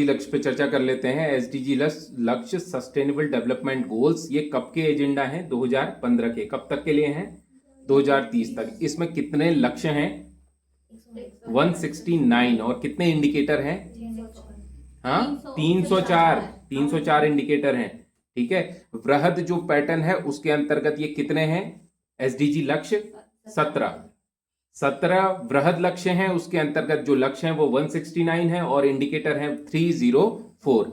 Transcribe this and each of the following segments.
लक्ष्य पे चर्चा कर लेते हैं। एसडीजी लक्ष्य सस्टेनेबल डेवलपमेंट गोल्स, ये कब के एजेंडा हैं? 2015 के। कब तक के लिए हैं? 2030 तक। इसमें कितने लक्ष्य हैं? 169। और कितने इंडिकेटर हैं? हाँ, 304 इंडिकेटर हैं। ठीक है। वृहद जो पैटर्न है उसके अंतर्गत ये कितने हैं? एसडीजी लक्ष्य 17 वृहद लक्ष्य हैं। उसके अंतर्गत जो लक्ष्य हैं वो 169 है और इंडिकेटर हैं 304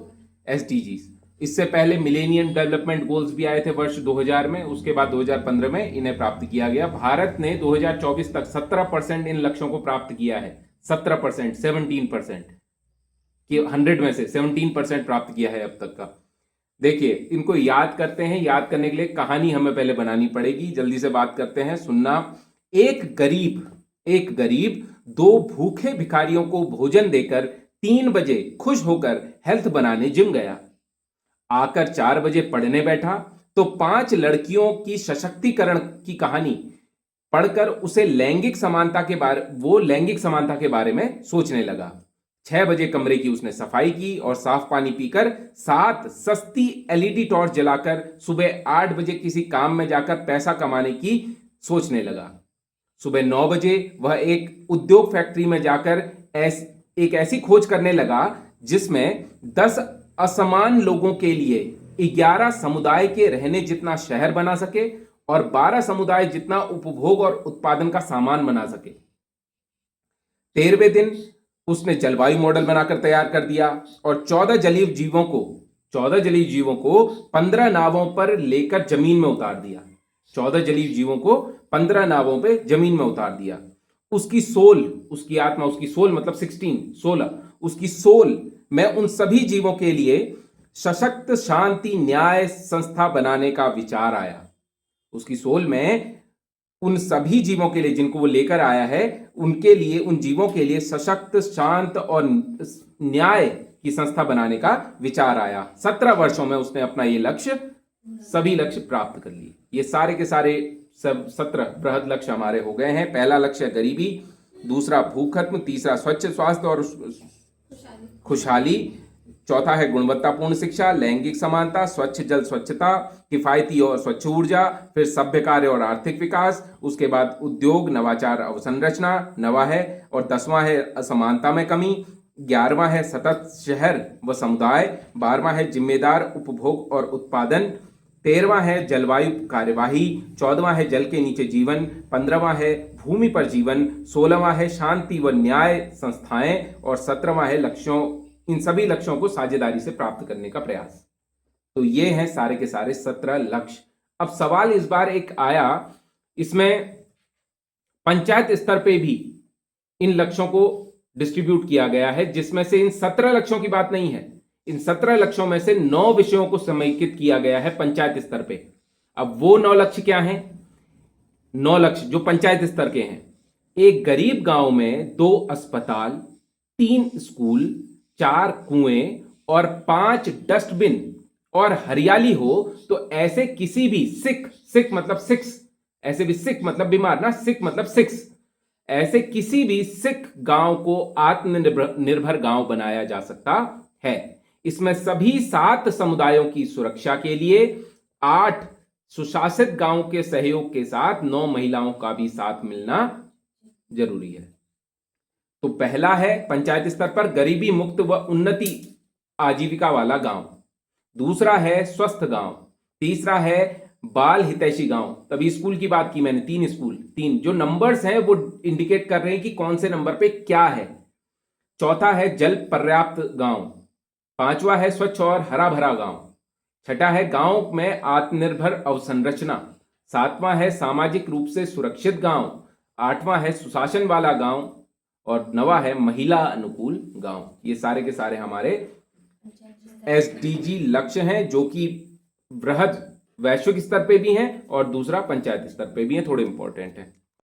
एसडीजी। इससे पहले मिलेनियम डेवलपमेंट गोल्स भी आए थे वर्ष 2000 में, उसके बाद 2015 में इन्हें प्राप्त किया गया। भारत ने 2024 तक 17% इन लक्ष्यों को प्राप्त किया है। 17%, 17% कि 100 में से 17% प्राप्त किया है अब तक का। देखिए, इनको याद करते हैं। याद करने के लिए कहानी हमें पहले बनानी पड़ेगी। जल्दी से बात करते हैं, सुनना। एक गरीब 2 भूखे भिखारियों को भोजन देकर 3 बजे खुश होकर हेल्थ बनाने जिम गया। आकर 4 बजे पढ़ने बैठा तो 5 लड़कियों की सशक्तिकरण की कहानी पढ़कर उसे लैंगिक समानता के बारे में सोचने लगा। 6 बजे कमरे की उसने सफाई की और साफ पानी पीकर 7 सस्ती एलईडी टॉर्च जलाकर सुबह 8 बजे किसी काम में जाकर पैसा कमाने की सोचने लगा। सुबह 9 बजे वह एक उद्योग फैक्ट्री में जाकर एक ऐसी खोज करने लगा जिसमें 10 असमान लोगों के लिए 11 समुदाय के रहने जितना शहर बना सके और 12 समुदाय जितना उपभोग और उत्पादन का सामान बना सके। 13वें दिन उसने जलवायु मॉडल बनाकर तैयार कर दिया और 14 जलीय जीवों को 15 नावों पर लेकर जमीन में उतार दिया। 14 जलीय जीवों को 15 नावों पे जमीन में उतार दिया। उसकी आत्मा मतलब 16 उसकी सोल में उन सभी जीवों के लिए सशक्त शांति न्याय संस्था बनाने का विचार आया। उसकी सोल में उन सभी जीवों के लिए जिनको वो लेकर आया है, उन जीवों के लिए सशक्त, शांत और न्याय की संस्था बनाने का विचार आया। 17 वर्षों में उसने अपना ये सभी लक्ष्य प्राप्त कर लिए। ये सारे के सारे 17 बृहद लक्ष्य हमारे हो गए हैं। पहला लक्ष्य गरीबी, दूसरा भूख खत्म, तीसरा स्वच्छ स्वास्थ्य और खुशहाली, चौथा है गुणवत्तापूर्ण शिक्षा, लैंगिक समानता, स्वच्छ जल स्वच्छता, किफायती और स्वच्छ ऊर्जा, फिर सभ्य कार्य और आर्थिक विकास, उसके बाद उद्योग, नवाचार, अवसंरचना, नवा है। और 10वां है असमानता में कमी, 11वां है सतत शहर व समुदाय, 12वां है जिम्मेदार उपभोग और उत्पादन, 13वां है जलवायु कार्यवाही, 14वां है जल के नीचे जीवन, 15वां है भूमि पर जीवन, 16वां है शांति व न्याय संस्थाएं और 17वां है इन सभी लक्ष्यों को साझेदारी से प्राप्त करने का प्रयास। तो ये हैं सारे के सारे 17 लक्ष्य। अब सवाल इस बार एक आया, इसमें पंचायत स्तर पे भी इन लक्ष्यों को डिस्ट्रीब्यूट किया गया है, जिसमें से इन 17 लक्ष्यों की बात नहीं है। इन 17 लक्ष्यों में से 9 विषयों को समेकित किया गया है पंचायत स्तर पे। अब वो 9 लक्ष्य क्या हैं? 9 लक्ष्य जो पंचायत स्तर के हैं। एक गरीब गांव में 2 अस्पताल, 3 स्कूल, 4 कुएं और 5 डस्टबिन और हरियाली हो तो ऐसे किसी भी सिख मतलब 6, ऐसे भी सिख मतलब बीमार ना, सिख मतलब 6, ऐसे किसी भी सिख गांव को आत्मनिर्भर गांव बनाया जा सकता है। इसमें सभी 7 समुदायों की सुरक्षा के लिए 8 सुशासित गांव के सहयोग के साथ 9 महिलाओं का भी साथ मिलना जरूरी है। तो पहला है पंचायत स्तर पर गरीबी मुक्त व उन्नति आजीविका वाला गांव, दूसरा है स्वस्थ गांव, तीसरा है बाल हितैषी गांव। तभी स्कूल की बात की मैंने, 3 स्कूल, 3 जो नंबर्स हैं वो इंडिकेट कर रहे हैं कि कौन से नंबर पे क्या है। चौथा है जल पर्याप्त गांव, 5वां है स्वच्छ और हरा भरा गांव, 6ठा है गांव में आत्मनिर्भर अवसंरचना, 7वां है सामाजिक रूप से सुरक्षित गांव, 8वां है सुशासन वाला गांव और 9वां है महिला अनुकूल गांव। ये सारे के सारे हमारे एसडीजी लक्ष्य हैं, जो कि वृहद वैश्विक स्तर पे भी हैं और दूसरा पंचायत स्तर पे भी हैं, थोड़े इंपॉर्टेंट हैं।